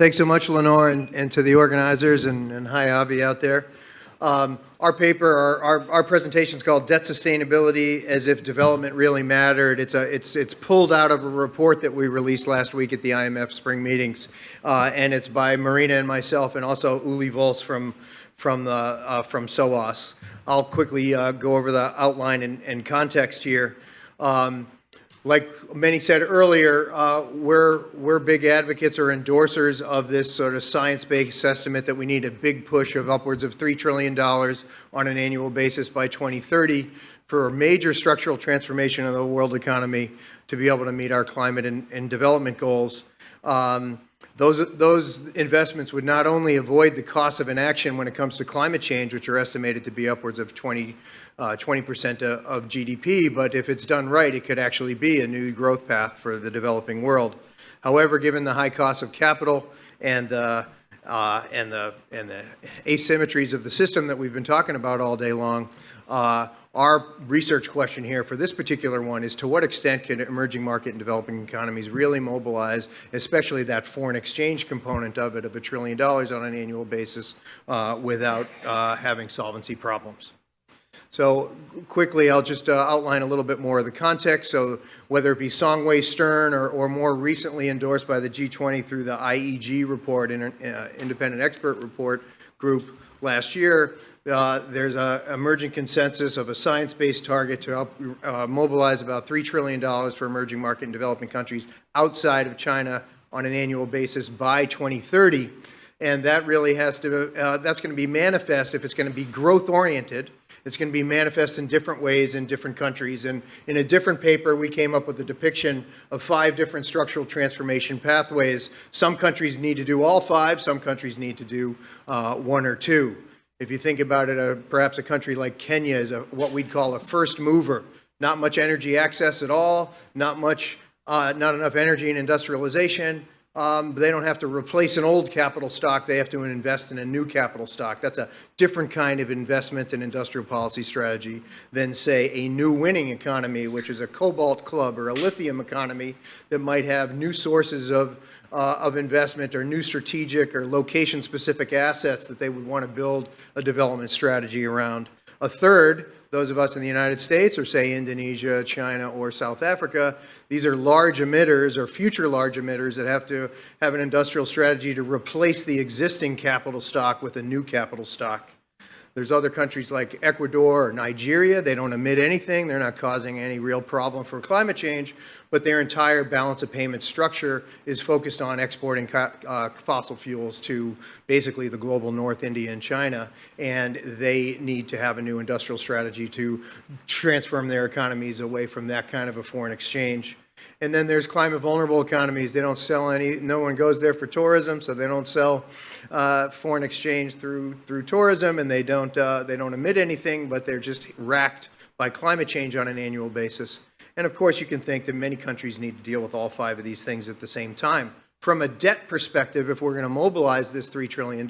Thanks so much, Lenore, and to the organizers, and hi, Avi, out there. Our paper, our presentation is called Debt Sustainability as if Development Really Mattered. It's pulled out of a report that we released last week at the IMF spring meetings, and it's by Marina and myself, and also Uli Volz from SOAS. I'll quickly go over the outline and context here. Like many said earlier, we're big advocates or endorsers of this sort of science-based estimate that we need a big push of upwards of $3 trillion on an annual basis by 2030 for a major structural transformation of the world economy to be able to meet our climate and development goals. Those investments would not only avoid the cost of inaction when it comes to climate change, which are estimated to be upwards of 20% of GDP, but if it's done right, it could actually be a new growth path for the developing world. However, given the high cost of capital and the asymmetries of the system that we've been talking about all day long, our research question here for this particular one is, to what extent can emerging market and developing economies really mobilize, especially that foreign exchange component of it, of $1 trillion on an annual basis, without having solvency problems? So quickly, I'll just outline a little bit more of the context. So whether it be Songwei Stern or more recently endorsed by the G20 through the IEG report, Independent Expert Report Group last year, there's an emerging consensus of a science-based target to help mobilize about $3 trillion for emerging market and developing countries outside of China on an annual basis by 2030. And that really has to, that's going to be manifest if it's going to be growth-oriented. It's going to be manifest in different ways in different countries. And in a different paper, we came up with a depiction of 5 different structural transformation pathways. Some countries need to do all 5. Some countries need to do 1 or 2. If you think about it, perhaps a country like Kenya is what we'd call a first mover. Not much energy access at all, not enough energy in industrialization. They don't have to replace an old capital stock. They have to invest in a new capital stock. That's a different kind of investment and industrial policy strategy than, say, a new winning economy, which is a cobalt club, or a lithium economy that might have new sources of investment or new strategic or location-specific assets that they would want to build a development strategy around. A third, those of us in the United States, or say Indonesia, China, or South Africa, these are large emitters or future large emitters that have to have an industrial strategy to replace the existing capital stock with a new capital stock. There's other countries like Ecuador or Nigeria. They don't emit anything. They're not causing any real problem for climate change, but their entire balance of payment structure is focused on exporting fossil fuels to basically the global North, India, and China, and they need to have a new industrial strategy to transform their economies away from that kind of a foreign exchange. And then there's climate vulnerable economies. They don't sell no one goes there for tourism, so they don't sell foreign exchange through tourism, and they don't emit anything, but they're just racked by climate change on an annual basis. And of course, you can think that many countries need to deal with all 5 of these things at the same time. From a debt perspective, if we're going to mobilize this $3 trillion,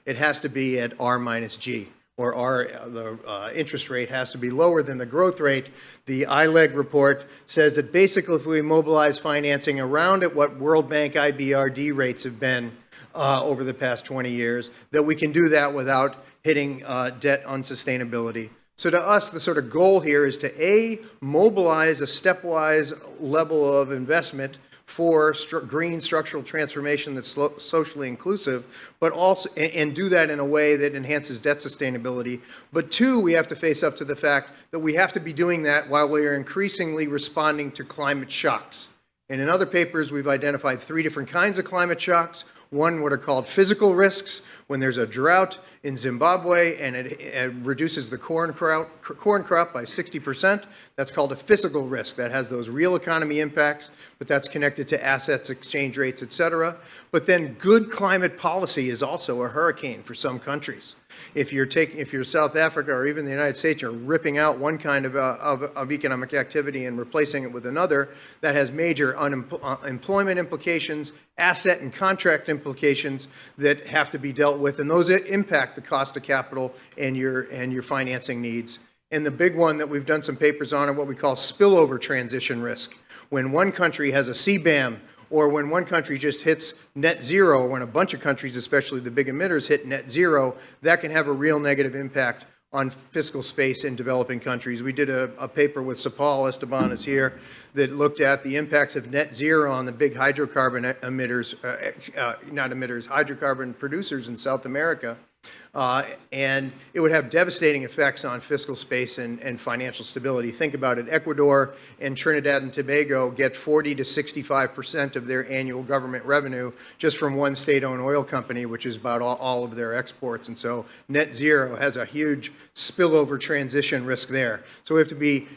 it has to be at R minus G, or the interest rate has to be lower than the growth rate. The ILEG report says that basically if we mobilize financing around at what World Bank IBRD rates have been over the past 20 years, that we can do that without hitting debt unsustainability. So to us, the sort of goal here is to A, mobilize a stepwise level of investment for green structural transformation that's socially inclusive, but also, and do that in a way that enhances debt sustainability. But 2, we have to face up to the fact that we have to be doing that while we are increasingly responding to climate shocks. And in other papers, we've identified 3 different kinds of climate shocks. One, what are called physical risks, when there's a drought in Zimbabwe and it reduces the corn crop by 60%. That's called a physical risk. That has those real economy impacts, but that's connected to assets, exchange rates, et cetera. But then good climate policy is also a hurricane for some countries. If you're South Africa or even the United States, you're ripping out one kind of economic activity and replacing it with another, that has major employment implications, asset and contract implications that have to be dealt with, and those impact the cost of capital and your financing needs. And the big one that we've done some papers on are what we call spillover transition risk. When one country has a CBAM or when one country just hits net zero, when a bunch of countries, especially the big emitters, hit net zero, that can have a real negative impact on fiscal space in developing countries. We did a paper with Sapal, Esteban is here, that looked at the impacts of net zero on the big hydrocarbon emitters, not emitters, hydrocarbon producers in South America. And it would have devastating effects on fiscal space and financial stability. Think about it. Ecuador and Trinidad and Tobago get 40 to 65% of their annual government revenue just from one state-owned oil company, which is about all of their exports. And so net zero has a huge spillover transition risk there. So we have to be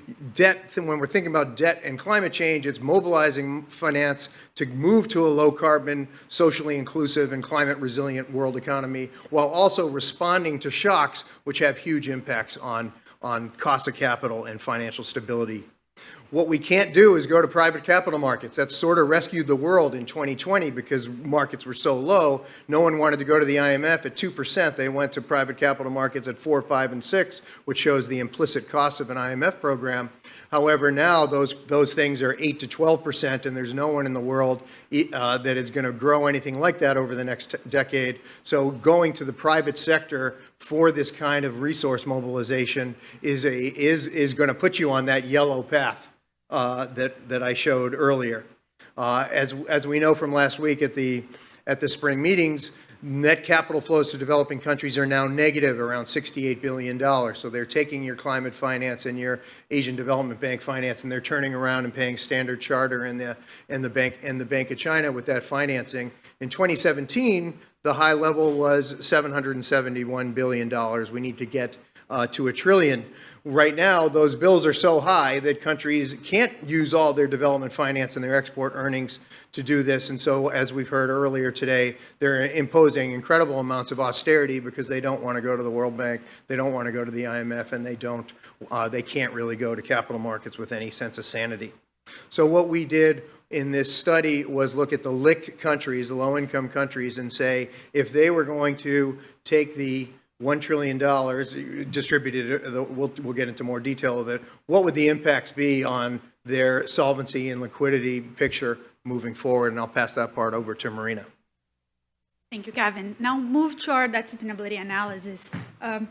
when we're thinking about debt and climate change, it's mobilizing finance to move to a low-carbon, socially inclusive, and climate-resilient world economy, while also responding to shocks which have huge impacts on cost of capital and financial stability. What we can't do is go to private capital markets. That sort of rescued the world in 2020 because markets were so low. No one wanted to go to the IMF at 2%. They went to private capital markets at 4, 5, and 6, which shows the implicit cost of an IMF program. However, now those things are 8 to 12%, and there's no one in the world that is going to grow anything like that over the next decade. So going to the private sector for this kind of resource mobilization is going to put you on that yellow path that I showed earlier. As we know from last week at the spring meetings, net capital flows to developing countries are now negative, around $68 billion. So they're taking your climate finance and your Asian Development Bank finance, and they're turning around and paying Standard Chartered and the Bank of China with that financing. In 2017, the high level was $771 billion. We need to get to $1 trillion. Right now, those bills are so high that countries can't use all their development finance and their export earnings to do this. And so, as we've heard earlier today, they're imposing incredible amounts of austerity because they don't want to go to the World Bank, they don't want to go to the IMF, and they can't really go to capital markets with any sense of sanity. So what we did in this study was look at the LIC countries, the low-income countries, and say if they were going to take the $1 trillion distributed, we'll get into more detail of it, what would the impacts be on their solvency and liquidity picture moving forward? And I'll pass that part over to Marina. Thank you, Kevin. Now move to our debt sustainability analysis. The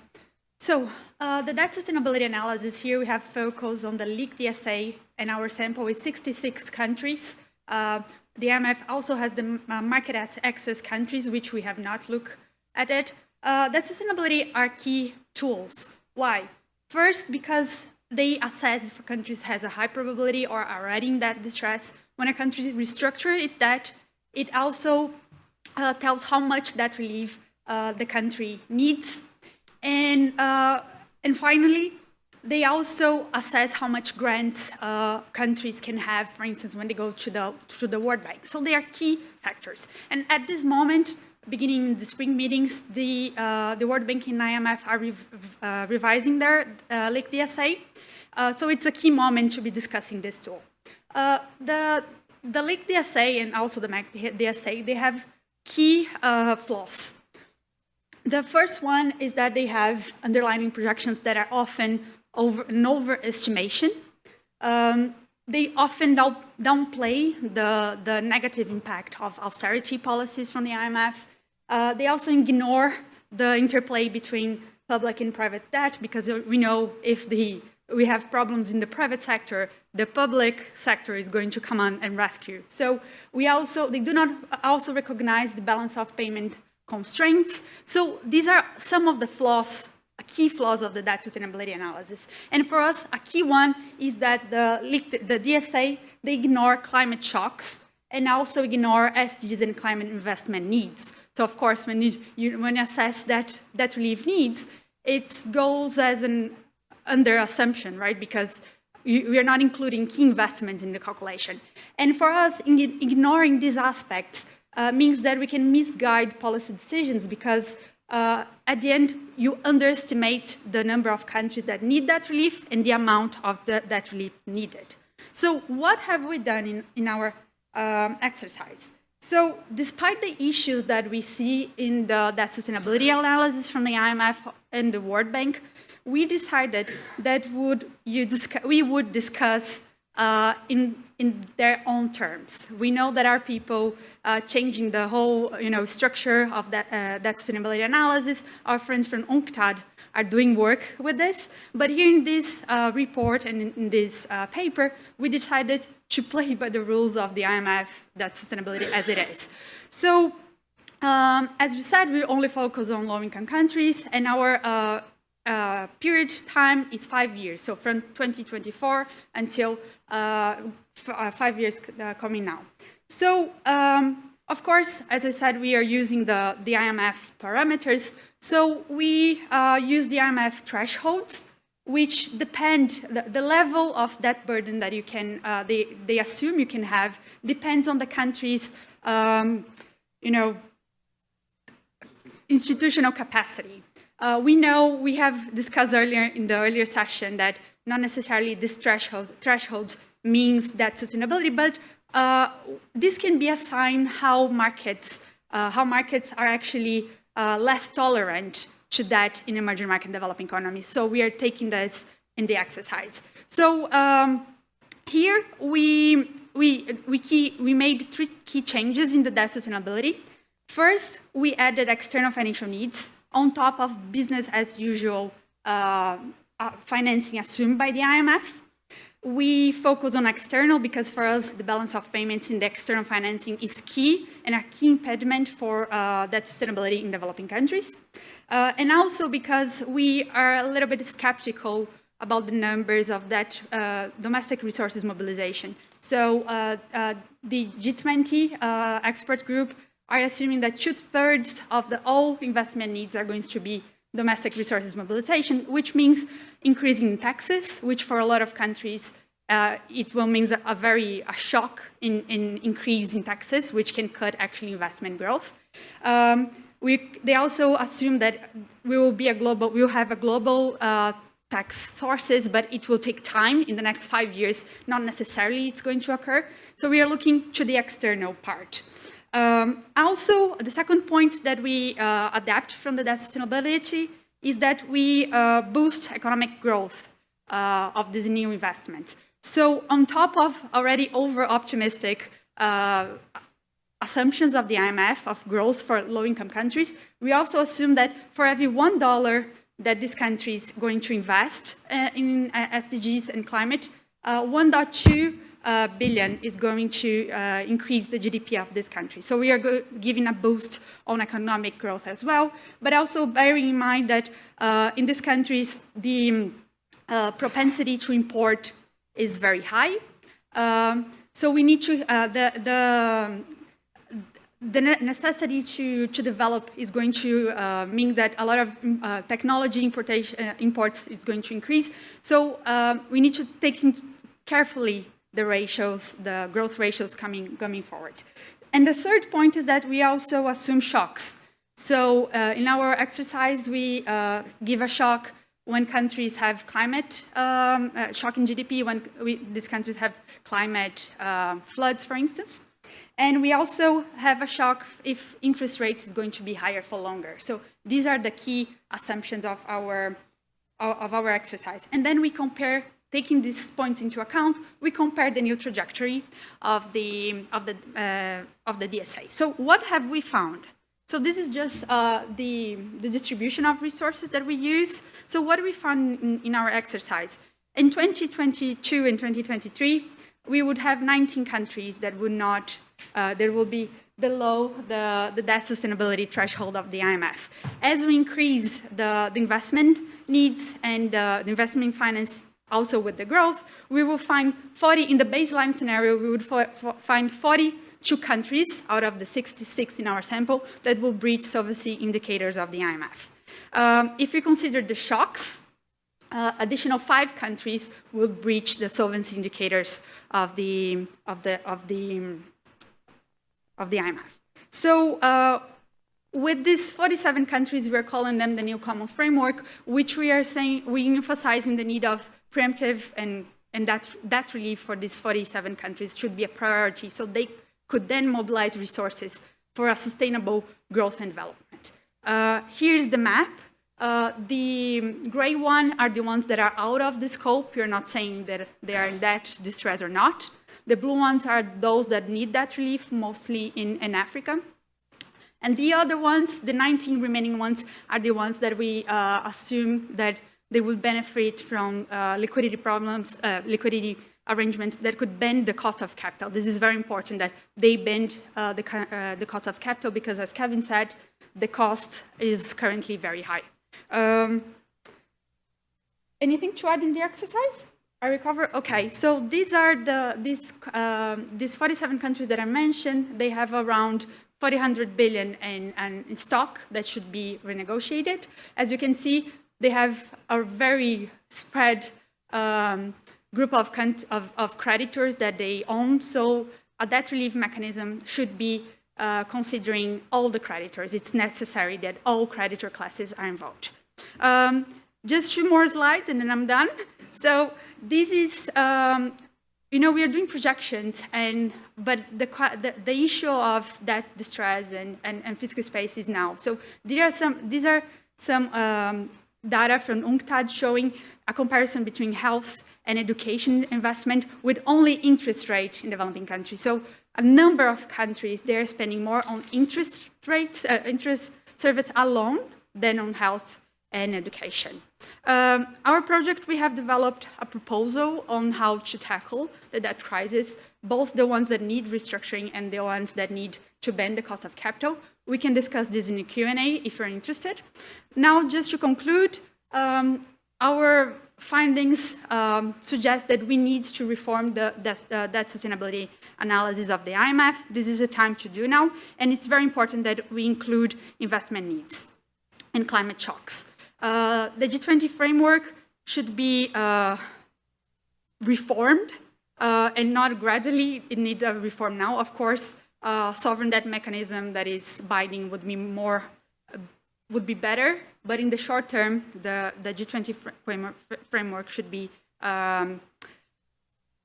debt sustainability analysis here, we have focused on the LIC DSA, and our sample is 66 countries. The IMF also has the market access countries, which we have not looked at it. Debt sustainability are key tools. Why? First, because they assess if a country has a high probability or already in debt distress. When a country restructures its debt, it also tells how much debt relief the country needs. And finally, they also assess how much grants countries can have, for instance, when they go to the World Bank. So they are key factors. And at this moment, beginning the spring meetings, the World Bank and IMF are revising their LIC DSA. So it's a key moment to be discussing this tool. The LIC DSA and also the MAC DSA, they have key flaws. The first one is that they have underlying projections that are often an overestimation. They often downplay the negative impact of austerity policies from the IMF. They also ignore the interplay between public and private debt, because we know if we have problems in the private sector, the public sector is going to come on and rescue. So they do not also recognize the balance of payment constraints. So these are some of the flaws, key flaws of the debt sustainability analysis. And for us, a key one is that the DSA, they ignore climate shocks and also ignore SDGs and climate investment needs. So of course, when you assess debt relief needs, it goes as an under assumption, right? Because we are not including key investments in the calculation. And for us, ignoring these aspects means that we can misguide policy decisions, because at the end, you underestimate the number of countries that need debt relief and the amount of the debt relief needed. So what have we done in our exercise? So despite the issues that we see in the debt sustainability analysis from the IMF and the World Bank, we decided that we would discuss in their own terms. We know that our people changing the whole structure of that sustainability analysis. Our friends from UNCTAD are doing work with this, but here in this report and in this paper, we decided to play by the rules of the IMF, that sustainability as it is. So, as we said, we only focus on low-income countries, and our period time is 5 years, so from 2024 until 5 years coming now. So, of course, as I said, we are using the IMF parameters. So we use the IMF thresholds, which depend, the level of that burden that you can, they assume you can have, depends on the country's, institutional capacity. We know, we have discussed earlier in the earlier session that not necessarily these thresholds means that sustainability, but this can be a sign how markets are actually less tolerant to that in emerging market developing economies. So we are taking this in the exercise. So here we made 3 key changes in the debt sustainability. First, we added external financial needs on top of business as usual financing assumed by the IMF. We focus on external because for us, the balance of payments in the external financing is key and a key impediment for that sustainability in developing countries. And also because we are a little bit skeptical about the numbers of that domestic resources mobilization. So the G20 expert group are assuming that 2/3 of all investment needs are going to be domestic resources mobilization, which means increasing taxes, which for a lot of countries, it will mean a shock in increase in taxes, which can cut actually investment growth. They also assume that we will have a global tax sources, but it will take time in the next 5 years, not necessarily it's going to occur. So we are looking to the external part. Also, the second point that we adapt from the debt sustainability is that we boost economic growth of these new investments. So on top of already over-optimistic assumptions of the IMF of growth for low-income countries, we also assume that for every $1 that this country is going to invest in SDGs and climate, 1.2 billion is going to increase the GDP of this country. So we are giving a boost on economic growth as well, but also bearing in mind that in these countries, the propensity to import is very high. So we need to, the necessity to develop is going to mean that a lot of technology imports is going to increase. So we need to take into carefully the ratios, the growth ratios coming forward. And the third point is that we also assume shocks. So in our exercise, we give a shock when countries have climate, shock in GDP, when these countries have climate floods, for instance. And we also have a shock if interest rate is going to be higher for longer. So these are the key assumptions of our exercise. And then we compare, taking these points into account, we compare the new trajectory of the DSA. So what have we found? So this is just the distribution of resources that we use. So what we found in our exercise? In 2022 and 2023, we would have 19 countries that would not, that will be below the debt sustainability threshold of the IMF. As we increase the investment needs and the investment finance also with the growth, we will find 40, in the baseline scenario, we would find 42 countries out of the 66 in our sample that will breach solvency indicators of the IMF. If we consider the shocks, additional 5 countries will breach the solvency indicators of the IMF. So with these 47 countries, we're calling them the new common framework, which we are saying, we emphasizing the need of preemptive and that relief for these 47 countries should be a priority, so they could then mobilize resources for a sustainable growth and development. Here's the map. The gray one are the ones that are out of the scope. You're not saying that they are in debt distress or not. The blue ones are those that need that relief, mostly in Africa. And the other ones, the 19 remaining ones, are the ones that we assume that they will benefit from liquidity problems, liquidity arrangements that could bend the cost of capital. This is very important that they bend the cost of capital because, as Kevin said, the cost is currently very high. Anything to add in the exercise? I recover? Okay, so these are these 47 countries that I mentioned. They have around 400 billion in stock that should be renegotiated. As you can see, they have a very spread group of creditors that they own. So a debt relief mechanism should be considering all the creditors. It's necessary that all creditor classes are involved. Just 2 more slides and then I'm done. So this is, we are doing projections, but the issue of debt distress and physical space is now. So these are some data from UNCTAD showing a comparison between health and education investment with only interest rate in developing countries. So a number of countries, they're spending more on interest rates, interest service alone than on health and education. Our project, we have developed a proposal on how to tackle the debt crisis, both the ones that need restructuring and the ones that need to bend the cost of capital. We can discuss this in the Q&A if you're interested. Now, just to conclude, our findings suggest that we need to reform the debt sustainability analysis of the IMF. This is a time to do now, and it's very important that we include investment needs and climate shocks. The G20 framework should be reformed and not gradually. It needs a reform now. Of course, sovereign debt mechanism that is binding would be better, but in the short term, the G20 framework should be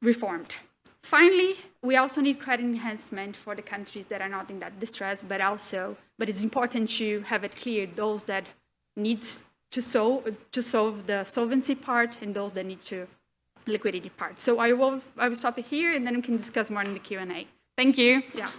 reformed. Finally, we also need credit enhancement for the countries that are not in that distress, but it's important to have it clear those that need to solve the solvency part and those that need to liquidity part. So I will stop it here and then we can discuss more in the Q&A. Thank you. Yeah.